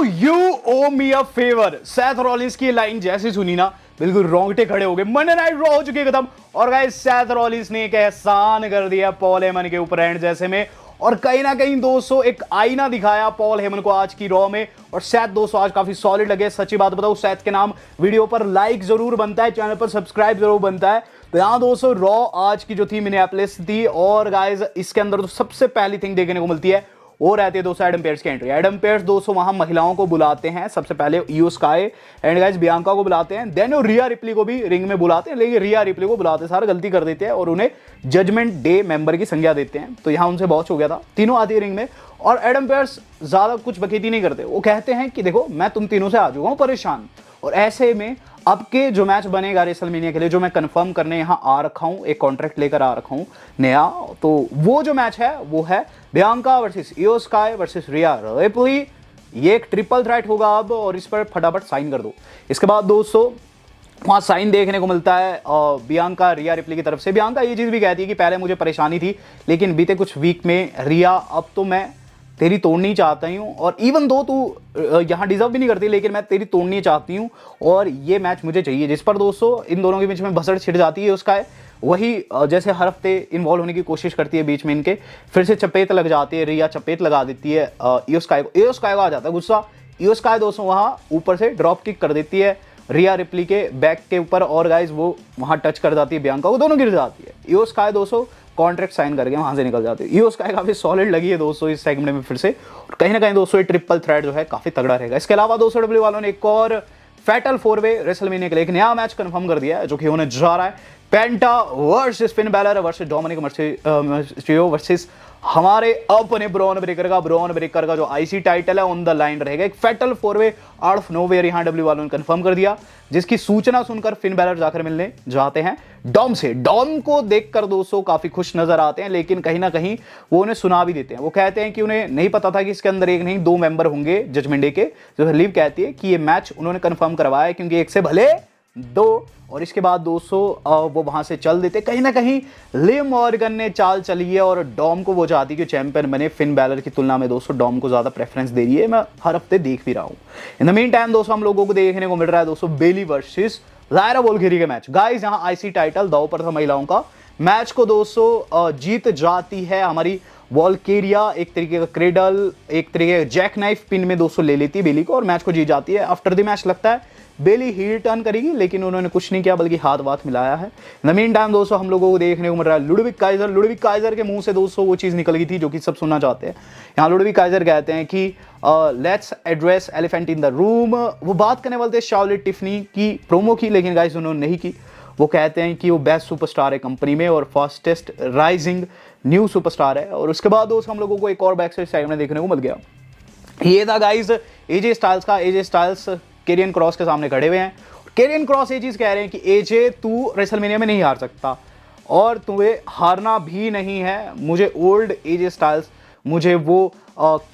Now you owe me a favour. Seth Rollins की line जैसे सुनी ना, बिल्कुल रोंगटे खड़े हो गए। मंडे नाइट रॉ हो चुकी है खत्म और गाइस सेथ रॉलिंस ने एक एहसान कर दिया पॉल हेमन के ऊपर एंड जैसे में, और कहीं ना कहीं दोस्तों एक आईना दिखाया पॉल हेमन को आज की रॉ में। और सेथ दोस्तों आज काफी सॉलिड लगे। सच्ची बात बताऊं, सेथ के नाम वीडियो पर लाइक जरूर बनता है, चैनल पर सब्सक्राइब जरूर बनता है। तो यहां दोस्तों रॉ आज की जो थी मिनियापोलिस थी, और गाइस इसके अंदर तो सबसे पहली थिंग देखने को मिलती है वो रहती है दोस्तों एडम पेयर्स की एंट्री। एडम पेयर्स दोस्तों वहां महिलाओं को बुलाते हैं, सबसे पहले Iyo Sky and guys Bianca को बुलाते हैं, देन वो रिया रिप्ली को भी रिंग में बुलाते हैं। लेकिन रिया रिप्ली को बुलाते सारे गलती कर देते हैं और उन्हें जजमेंट डे मेंबर की संज्ञा देते हैं। तो यहां उनसे बहुत हो गया था। तीनों आती है रिंग में और एडम पेयर्स ज्यादा कुछ बखेती नहीं करते। वो कहते हैं कि देखो मैं तुम तीनों से आ चुका हूं परेशान, और ऐसे में अब के जो मैच बनेगा रेसलमेनिया के लिए, जो मैं कंफर्म करने यहां आ रखा हूं, एक कॉन्ट्रैक्ट लेकर आ रखा हूं नया, तो वो जो मैच है वो है Bianca versus Iyo Sky versus Rhea Ripley. ये एक ट्रिपल थ्रेट होगा अब, और इस पर फटाफट साइन कर दो। इसके बाद दोस्तों वहां साइन देखने को मिलता है बियांका रिया रिप्ली की तरफ से। बियांका ये चीज भी कहती है कि पहले मुझे परेशानी थी, लेकिन बीते कुछ वीक में रिया अब तो मैं तेरी तोड़नी चाहता हूँ, और इवन दो तू यहाँ डिजर्व भी नहीं करती, लेकिन मैं तेरी तोड़नी चाहती हूँ और ये मैच मुझे चाहिए। जिस पर दोस्तों इन दोनों के बीच में भसड़ छिड़ जाती है। उसका वही जैसे हर हफ्ते इन्वॉल्व होने की कोशिश करती है बीच में इनके, फिर से चपेट लग जाती है। रिया चपेट लगा देती है ईओ स्काई को। ईओ स्काई को आ जाता है गुस्सा। ईओ स्काई दोस्तों वहाँ ऊपर से ड्रॉप किक कर देती है रिया रिप्ली के बैक के ऊपर, और गाइज वो वहाँ टच कर जाती है बियांका को, दोनों गिर जाती है। ईओ स्काई दोस्तों कॉन्ट्रैक्ट साइन करके वहां से निकल जाते हैं। ईओ स्काई काफी सॉलिड लगी है दोस्तों इस सेगमेंट में फिर से, और कहीं ना कहीं दोस्तों ये ट्रिपल थ्रेट जो है काफी तगड़ा रहेगा। इसके अलावा दोस्तों डब्ल्यू वालों ने एक और फैटल 4-वे रेसलमेनिया के लिए एक नया मैच कंफर्म कर दिया है, जो कि होने जा रहा है Penta versus Finn Balor versus Dominik Mysterio versus हमारे अपने ब्रॉन ब्रेकर का जो आईसी टाइटल है ऑन द लाइन रहेगा। एक फैटल 4-वे आउट ऑफ नोवेयर यहां डब्ल्यू वालों ने कंफर्म कर दिया, जिसकी सूचना सुनकर फिन बैलर जाकर मिलने जाते हैं डॉम से। डॉम को देखकर दोस्तों काफी खुश नजर आते हैं, लेकिन कहीं ना कहीं वो उन्हें सुना भी देते हैं। वो कहते हैं कि उन्हें नहीं पता था कि इसके अंदर एक नहीं दो मेंबर होंगे जजमेंट डे के। जो लीव कहती है कि ये मैच उन्होंने कंफर्म करवाया है, क्योंकि एक से भले दो। और इसके बाद दोस्तों वो वहां से चल देते। कहीं ना कहीं लिव मॉर्गन ने चाल चली है और डॉम को वो चाहती कि चैंपियन बने। फिन बैलर की तुलना में दोस्तों डॉम को ज्यादा प्रेफरेंस दे रही है, मैं हर हफ्ते देख भी रहा हूं। इन द मीन टाइम दोस्तों हम लोगों को देखने को मिल रहा है दोस्तों बेली वर्सेस लायरा वोल्किरी का मैच। गाइस यहां आईसी टाइटल दांव पर था महिलाओं का। मैच को दोस्तों जीत जाती है हमारी वॉल्केरिया, एक तरीके का क्रेडल, एक तरीके का जैक नाइफ पिन में दोस्तों ले लेती है बेली को और मैच को जीत जाती है। आफ्टर द मैच लगता है बेली हील टर्न करेगी, लेकिन उन्होंने कुछ नहीं किया, बल्कि हाथ वाथ मिलाया है। इन द मीन टाइम दोस्तों हम लोगों को देखने को मिल रहा है लुडविग काइजर के मुंह से दोस्तों वो चीज निकल गई थी जो कि सब सुनना चाहते हैं। यहाँ लुडविग काइजर कहते हैं कि let's address elephant in the room. वो बात करने वाले थे शार्लेट टिफनी की प्रोमो की, लेकिन गाइस उन्होंने नहीं की। वो कहते हैं कि वो बेस्ट सुपरस्टार है कंपनी में और फास्टेस्ट राइजिंग न्यू सुपरस्टार है। और उसके बाद दोस्तों हम लोगों को एक और बैक साइड में देखने को मिल गया। ये था गाइस एजे स्टाइल्स का। एजे स्टाइल्स केरियन क्रॉस के सामने खड़े हुए हैं। केरियन क्रॉस ये चीज कह रहे हैं कि एजे तू रेसलमेनिया में नहीं हार सकता और तुम्हें हारना भी नहीं है। मुझे ओल्ड एजे स्टाइल्स, मुझे वो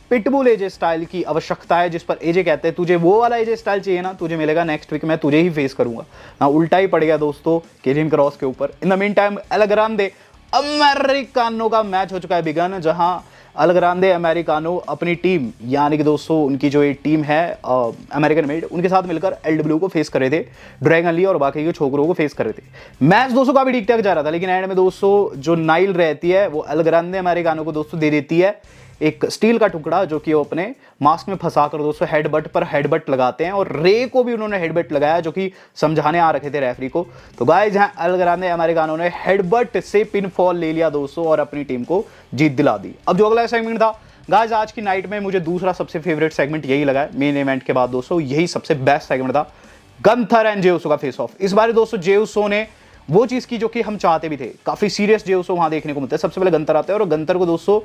पिटबुल एजे स्टाइल की आवश्यकता है, जिस पर एजे कहते हैं तुझे वो वाला एजे स्टाइल चाहिए ना, तुझे मिलेगा नेक्स्ट वीक, मैं तुझे ही फेस करूंगा ना। उल्टा ही पड़ गया दोस्तों केरियन क्रॉस के ऊपर। In the mean time L Grande americano का मैच हो चुका है बिगन, जहां एल ग्रांडे अमेरिकानो अपनी टीम यानी कि दोस्तों उनकी जो एक टीम है अमेरिकन मेड, उनके साथ मिलकर एलडब्ल्यू को फेस कर रहे थे, ड्रैगन ली और बाकी के छोकरों को फेस कर रहे थे। मैच दोस्तों काफी ठीक ठाक जा रहा था, लेकिन एंड में दोस्तों जो नाइल रहती है वो एल ग्रांडे अमेरिकानो को दोस्तों दे देती है एक स्टील का टुकड़ा, जो कि वो अपने मास्क में फंसाकर दोस्तों हेडबट पर हेडबट लगाते हैं। और रे को भी उन्होंने हेडबट लगाया, जो कि समझाने आ रखे थे रेफरी को। तो गाइस यहाँ एल ग्रांडे अमेरिकानो ने हेडबट से पिन फॉल ले लिया दोस्तों और अपनी टीम को जीत दिला दी। अब जो अगला सेगमेंट था गाइस आज की नाइट में मुझे दूसरा सबसे फेवरेट सेगमेंट यही लगा है। मेन इवेंट के बाद दोस्तों यही सबसे बेस्ट सेगमेंट था, गंथर एंड जे उसो का फेस ऑफ। इस बार दोस्तों जे उसो ने वो चीज की जो कि हम चाहते भी थे, काफी सीरियस जे उसो वहां देखने को मिलता है। सबसे पहले गंतर आते हैं और गंतर को दोस्तों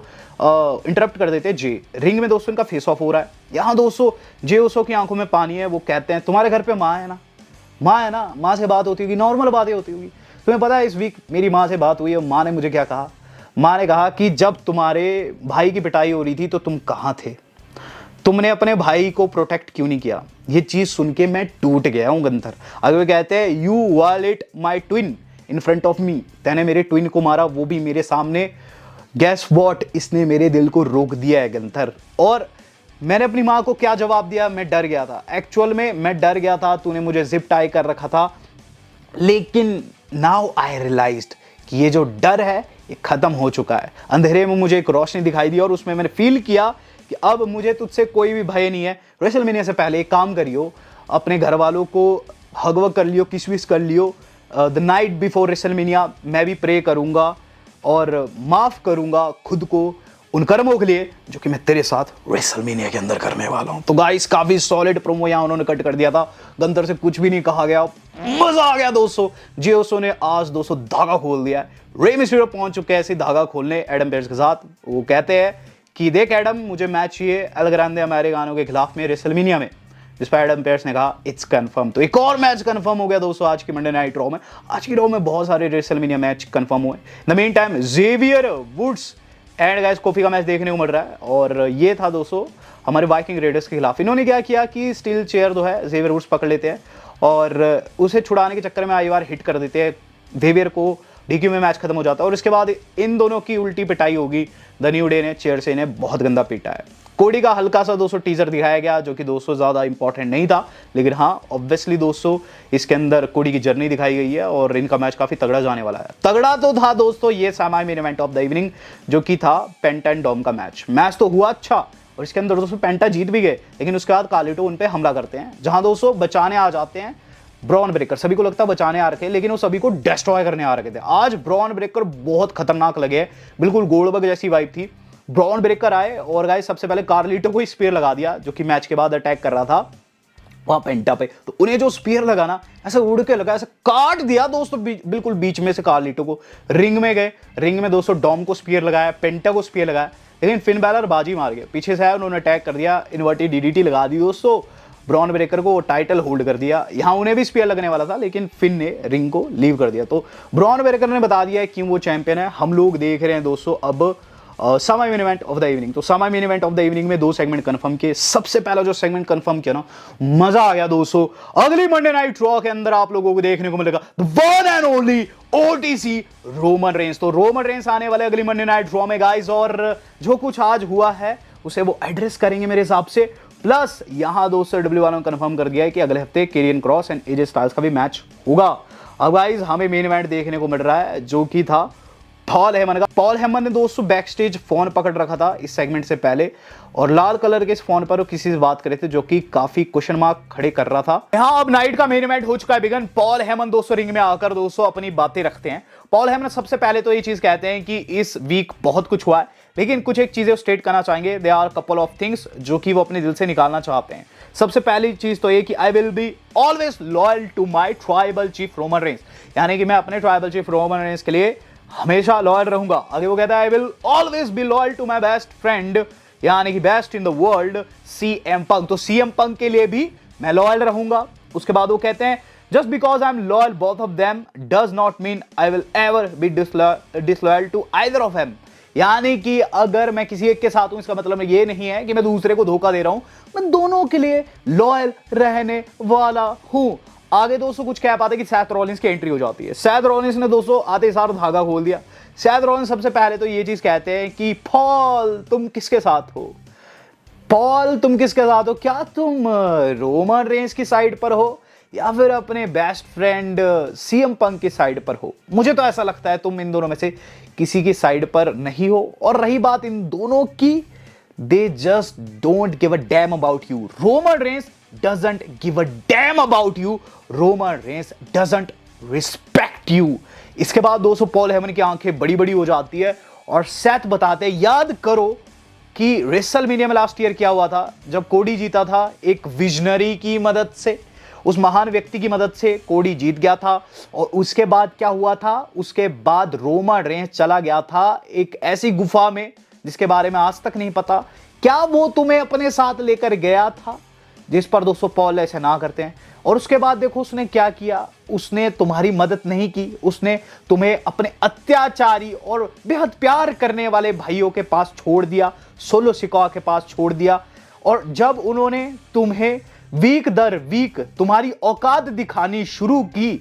इंटरप्ट कर देते हैं जे। रिंग में दोस्तों इनका फेस ऑफ हो रहा है। यहाँ दोस्तों जे उसो की आंखों में पानी है। वो कहते हैं तुम्हारे घर पे माँ है ना, माँ से बात होती होगी, नॉर्मल बातें होती होगी। तुम्हें पता है इस वीक मेरी माँ से बात हुई है, माँ ने मुझे क्या कहा? माँ ने कहा कि जब तुम्हारे भाई की पिटाई हो रही थी तो तुम कहाँ थे, तुमने अपने भाई को प्रोटेक्ट क्यों नहीं किया? ये चीज सुन के मैं टूट गया हूं गंथर। आगे वो कहते हैं you violate my twin in front of me. तैने मेरे ट्विन को मारा, वो भी मेरे सामने। गैस व्हाट, इसने मेरे दिल को रोक दिया है गंथर। और मैंने अपनी माँ को क्या जवाब दिया? मैं डर गया था। एक्चुअल में मैं डर गया था, तूने मुझे जिप टाई कर रखा था। लेकिन नाउ आई रियलाइज्ड कि ये जो डर है ये खत्म हो चुका है। अंधेरे में मुझे एक रोशनी दिखाई दी और उसमें मैंने फील किया कि अब मुझे तुझसे कोई भी भय नहीं है। रेसलमेनिया से पहले एक काम करियो, अपने घर वालों को हग वग कर लियो, किस विस कर लियो। द नाइट बिफोर रेसलमेनिया मैं भी प्रे करूंगा और माफ करूंगा खुद को उन कर्मों के लिए जो कि मैं तेरे साथ रेसलमेनिया के अंदर करने वाला हूं। तो गाइस काफी सॉलिड प्रोमो यहां उन्होंने कट कर दिया था। गंतर से कुछ भी नहीं कहा गया, मजा आ गया दोस्तों। जियोसो ने आज दोस्तों धागा खोल दिया है। रे मिस्टीरियो पहुंच चुके हैं ऐसी धागा खोलने एडम पेयर्स के साथ। वो कहते हैं कि देख एडम, मुझे मैच चाहिए एल ग्रांडे अमेरिकानो के खिलाफ में रेसलमेनिया में, जिस पर एडम पेयर्स ने कहा इट्स कंफर्म। तो एक और मैच कंफर्म हो गया दोस्तों आज की मंडे नाइट रॉ में। आज की रॉ में बहुत सारे रेसलमेनिया मैच कंफर्म हुए। The main time Xavier Woods and guys Kofi का मैच देखने को मिल रहा है। और ये था दोस्तों हमारे वाइकिंग रेडर्स के खिलाफ। इन्होंने क्या किया कि स्टील चेयर जो है जेवियर वुड्स पकड़ लेते हैं और उसे छुड़ाने के चक्कर में आईवार हिट कर देते हैं जेवियर को। डीक्यू में मैच खत्म हो जाता है और इसके बाद इन दोनों की उल्टी पिटाई होगी। द न्यू डे ने चेयर से इन्हें बहुत गंदा पीटा है। कोडी का हल्का सा दोस्तों टीजर दिखाया गया जो कि दोस्तों ज़्यादा इंपॉर्टेंट नहीं था, लेकिन हाँ ऑब्वियसली दोस्तों इसके अंदर कोडी की जर्नी दिखाई गई है और इनका मैच काफ़ी तगड़ा जाने वाला है। तगड़ा तो था दोस्तों ये semi main event of the evening जो कि था पेंटा एंड डॉम का मैच। मैच तो हुआ अच्छा और इसके अंदर दोस्तों पेंटा जीत भी गए, लेकिन उसके बाद कालिटो उन पर हमला करते हैं जहाँ दोस्तों बचाने आ जाते हैं ब्रॉन ब्रेकर। सभी को लगता है बचाने आ रखे, लेकिन वो सभी को डिस्ट्रॉय करने आ रखे थे। आज ब्रॉन ब्रेकर बहुत खतरनाक लगे, बिल्कुल गोल्डबर्ग जैसी वाइब थी। ब्रॉन ब्रेकर आए और गाइस सबसे पहले कार्लिटो को ही स्पीयर लगा दिया जो कि मैच के बाद अटैक कर रहा था वहां पेंटा पे। तो उन्हें जो स्पीयर लगा ना ऐसे उड़ के लगा, ऐसे काट दिया दोस्तों बिल्कुल बीच में से कार्लिटो को। रिंग में गए, रिंग में दोस्तों डॉम को स्पीयर लगाया, पेंटा को स्पीयर लगाया, लेकिन फिन बैलर बाजी मार गए। पीछे से आया, उन्होंने अटैक कर दिया, इन्वर्टेड डीडीटी लगा दी दोस्तों। ब्रॉन ब्रेकर को टाइटल होल्ड कर दिया। यहां उन्हें भी स्पीयर लगने वाला था, लेकिन फिन ने रिंग को लीव कर दिया। तो ब्रॉन ब्रेकर ने बता दिया कि वो चैंपियन है। हम लोग देख रहे हैं दोस्तों अब semi main event of the evening. तो semi main event of the evening में 2 सेगमेंट कंफर्म किए। सबसे पहला जो सेगमेंट कंफर्म किया ना, मजा आ गया दोस्तों। अगली मंडे नाइट रॉ के अंदर आप लोगों को देखने को मिलेगा the one and only OTC Roman Reigns. तो रोमन रेंस आने वाले अगली मंडे नाइट रॉ में गाइस, और जो कुछ आज हुआ है उसे वो एड्रेस करेंगे मेरे हिसाब से। प्लस यहां दोस्तों डब्ल्यू वालों ने कंफर्म कर दिया है कि अगले हफ्ते केरियन क्रॉस एंड एजे स्टाइल्स का भी मैच होगा। अब गाइस हमें मेन इवेंट देखने को मिल रहा है जो कि था पॉल हेमन का। पॉल हेमन ने दोस्तों बैक स्टेज फोन पकड़ रखा था इस सेगमेंट से पहले और लाल कलर के इस फोन पर वो किसी से बात कर रहे थे जो कि काफी क्वेश्चन मार्क खड़े कर रहा था। यहाँ अब नाइट का मेन इवेंट हो चुका है बिगन। पॉल हेमन दोस्तों रिंग में आकर दोस्तों अपनी बातें रखते हैं। पॉल हेमन सबसे पहले तो ये चीज कहते हैं कि इस वीक बहुत कुछ हुआ है, लेकिन कुछ एक चीजें स्टेट करना चाहेंगे। They are couple of things जो कि वो अपने दिल से निकालना चाहते हैं। सबसे पहली चीज तो ये कि I will be always loyal to my tribal chief Roman Reigns, यानी कि मैं अपने ट्राइबल चीफ रोमन रेंस के लिए हमेशा लॉयल रहूंगा। आगे वो कहता है I will always be loyal to my best friend, यानी कि best in the world CM Punk. तो सीएम पंक के लिए भी मैं लॉयल रहूंगा। उसके बाद वो कहते हैं just because I am loyal both of them does not mean I will ever be disloyal to either of them, यानी कि अगर मैं किसी एक के साथ हूं इसका मतलब ये नहीं है कि मैं दूसरे को धोखा दे रहा हूं, मैं दोनों के लिए लॉयल रहने वाला हूं। आगे दोस्तों कुछ कह पाते कि सैथ रॉलिंस की एंट्री हो जाती है। सैथ रॉलिंस ने दोस्तों आते सार धागा खोल दिया। सैथ रॉलिंस सबसे पहले तो ये चीज कहते हैं कि पॉल तुम किसके साथ हो, पॉल तुम किसके साथ हो, क्या तुम रोमन रेंस की साइड पर हो या फिर अपने बेस्ट फ्रेंड सीएम पंक की साइड पर हो। मुझे तो ऐसा लगता है तुम इन दोनों में से किसी की साइड पर नहीं हो। और रही बात इन दोनों की, they just don't give a damn about you. Roman Reigns doesn't give a damn about you. Roman Reigns doesn't respect you. इसके बाद दोस्तों पॉल हेमन की आंखें बड़ी बड़ी हो जाती है और सेथ बताते हैं याद करो कि रेसलमेनिया में लास्ट ईयर क्या हुआ था जब कोडी जीता था एक विजनरी की मदद से, उस महान व्यक्ति की मदद से कोडी जीत गया था। और उसके बाद क्या हुआ था, उसके बाद रोमन रेंस चला गया था एक ऐसी गुफा में जिसके बारे में आज तक नहीं पता। क्या वो तुम्हें अपने साथ लेकर गया था, जिस पर दोस्तों पॉल ऐसे ना करते हैं। और उसके बाद देखो उसने क्या किया, उसने तुम्हारी मदद नहीं की, उसने तुम्हें अपने अत्याचारी और बेहद प्यार करने वाले भाइयों के पास छोड़ दिया, सोलो सिकोआ के पास छोड़ दिया। और जब उन्होंने तुम्हें वीक दर वीक तुम्हारी औकात दिखानी शुरू की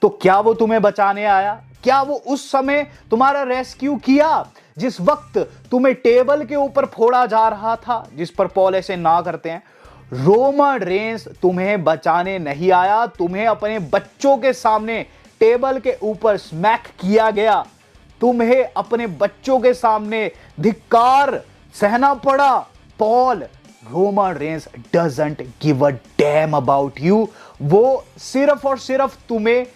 तो क्या वो तुम्हें बचाने आया, क्या वो उस समय तुम्हारा रेस्क्यू किया जिस वक्त तुम्हें टेबल के ऊपर फोड़ा जा रहा था, जिस पर पॉल ऐसे ना करते हैं। रोमन रेंस तुम्हें बचाने नहीं आया, तुम्हें अपने बच्चों के सामने टेबल के ऊपर स्मैक किया गया, तुम्हें अपने बच्चों के सामने धिक्कार सहना पड़ा। Paul, Roman Reigns doesn't give a damn about you. वो सिर्फ और सिर्फ तुम्हें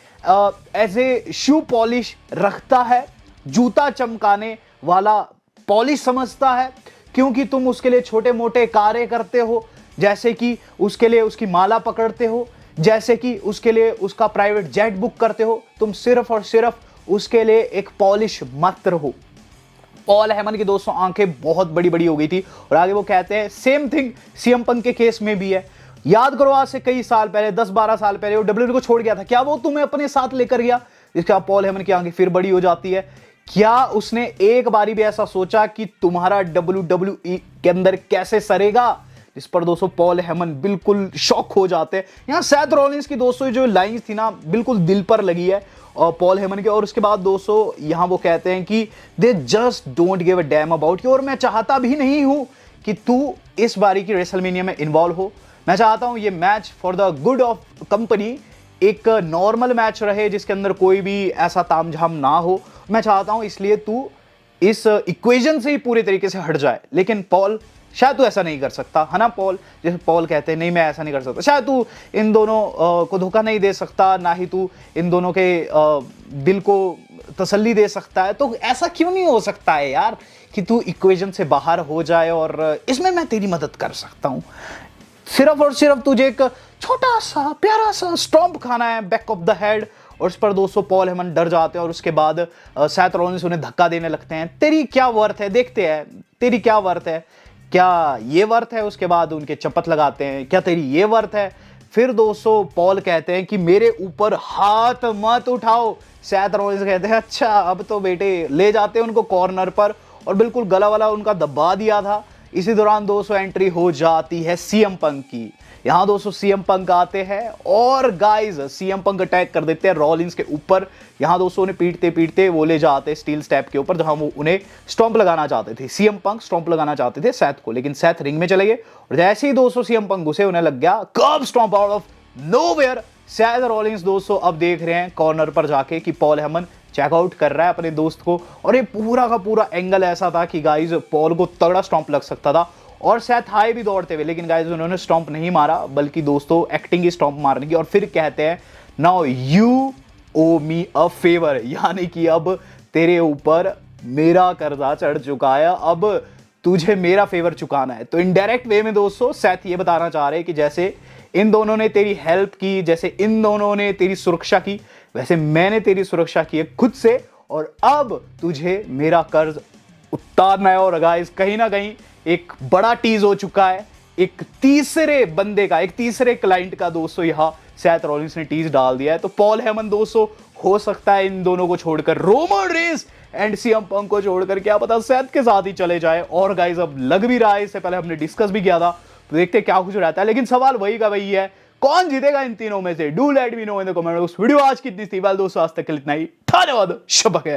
एज ए शू पॉलिश रखता है, जूता चमकाने वाला पॉलिश समझता है, क्योंकि तुम उसके लिए छोटे मोटे कार्य करते हो, जैसे कि उसके लिए उसकी माला पकड़ते हो, जैसे कि उसके लिए उसका प्राइवेट जेट बुक करते हो। तुम सिर्फ और सिर्फ उसके लिए एक पॉलिश मात्र हो। पॉल हेमन की दोस्तों आंखें बहुत बड़ी बड़ी हो गई थी और आगे वो कहते हैं सेम थिंग सीएम पंक के केस में भी है। याद करो आज से कई साल पहले, 10-12 साल पहले वो डब्ल्यूडब्ल्यूई को छोड़ गया था, क्या वो तुम्हें अपने साथ लेकर गया? जिसके बाद पॉल हेमन की आंखें फिर बड़ी हो जाती है। क्या उसने एक बारी भी ऐसा सोचा कि तुम्हारा डब्ल्यूडब्ल्यूई के अंदर कैसे सरेगा? जिस पर दोस्तों पॉल हेमन बिल्कुल शॉक हो जाते हैं। यहाँ सेथ रॉलिंस की दोस्तों जो लाइंस थी ना, बिल्कुल दिल पर लगी है और पॉल हेमन के। और उसके बाद दोस्तों यहाँ वो कहते हैं कि they just don't give a damn about you, और मैं चाहता भी नहीं हूं कि तू इस बारी की रेसलमेनिया में इन्वॉल्व हो। मैं चाहता हूं ये match for the good of company एक नॉर्मल मैच रहे, जिसके अंदर कोई भी ऐसा तामझाम ना हो। मैं चाहता हूं इसलिए तू इस इक्वेशन से ही पूरे तरीके से हट जाए। लेकिन पॉल, शायद तू ऐसा नहीं कर सकता, है ना पॉल? जैसे पॉल कहते हैं नहीं मैं ऐसा नहीं कर सकता, शायद तू इन दोनों को धोखा नहीं दे सकता, ना ही तू इन दोनों के दिल को तसल्ली दे सकता है। तो ऐसा क्यों नहीं हो सकता है यार कि तू इक्वेशन से बाहर हो जाए, और इसमें मैं तेरी मदद कर सकता हूं। सिर्फ और सिर्फ तुझे एक छोटा सा प्यारा सा स्टॉम्प खाना है बैक ऑफ द हेड। और इस पर दोस्तों पॉल हेमन डर जाते हैं और उसके बाद सेथ रॉलिंस उन्हें धक्का देने लगते हैं। तेरी क्या वर्थ है, देखते हैं तेरी क्या वर्थ है, क्या ये वर्थ है? उसके बाद उनके चपत लगाते हैं, क्या तेरी ये वर्थ है? फिर दोस्तों पॉल कहते हैं कि मेरे ऊपर हाथ मत उठाओ। सेथ रॉलिंस कहते हैं अच्छा अब तो बेटे, ले जाते हैं उनको कॉर्नर पर और बिल्कुल गला वाला उनका दबा दिया था। इसी दौरान दोस्तों एंट्री हो जाती है सीएम पंक की। यहां दोस्तों सीएम पंक आते हैं और गाइस सीएम पंक अटैक कर देते हैं रॉलिंस के ऊपर। यहां दोस्तों उन्हें पीटते पीटते वो ले जाते हैं स्टील स्टेप के ऊपर, जहां वो उन्हें स्टॉम्प लगाना चाहते थे। सीएम पंक स्टॉम्प लगाना चाहते थे सेथ को, लेकिन सेथ रिंग में चले गए और जैसे ही दोस्तों सीएम पंक घुसे, उन्हें लग गया curb stomp out of nowhere. Seth Rollins दोस्तों अब देख रहे हैं कॉर्नर पर जाके कि पॉल हेमन चेकआउट कर रहा है अपने दोस्त को, और ये पूरा का पूरा एंगल ऐसा था कि गाइस पॉल को तगड़ा स्टॉम्प लग सकता था और सेथ हाई भी दौड़ते हुए, लेकिन गाइस उन्होंने स्टॉम्प नहीं मारा, बल्कि दोस्तों एक्टिंग ही स्टॉम्प मारने की। और फिर कहते हैं now you owe me a favour, यानी कि अब तेरे ऊपर मेरा कर्जा चढ़ चुका है, अब तुझे मेरा फेवर चुकाना है। तो इनडायरेक्ट वे में दोस्तों सेथ ये बताना चाह रहे हैं कि जैसे इन दोनों ने तेरी हेल्प की, जैसे इन दोनों ने तेरी सुरक्षा की, वैसे मैंने तेरी सुरक्षा की है खुद से, और अब तुझे मेरा कर्ज उतारना है। और गाइस कहीं ना कहीं एक बड़ा टीज हो चुका है, एक तीसरे बंदे का, एक तीसरे क्लाइंट का दोस्तों यहां सेथ रॉलिंस ने टीज डाल दिया है। तो पॉल हेमन दोस्तों हो सकता है इन दोनों को छोड़कर, Roman Reigns and CM Punk को छोड़कर, क्या पता सेथ के साथ ही चले जाए। और गाइस अब लग भी रहा है, इससे पहले हमने डिस्कस भी किया था, तो देखते क्या कुछ रहता है। लेकिन सवाल वही का वही है, कौन जीतेगा इन तीनों में से? Do let me know in the comment box. Video आज कितनी थी? वेल दोस्तों आज तक के लिए इतना ही। धन्यवाद, शब्बा खैर।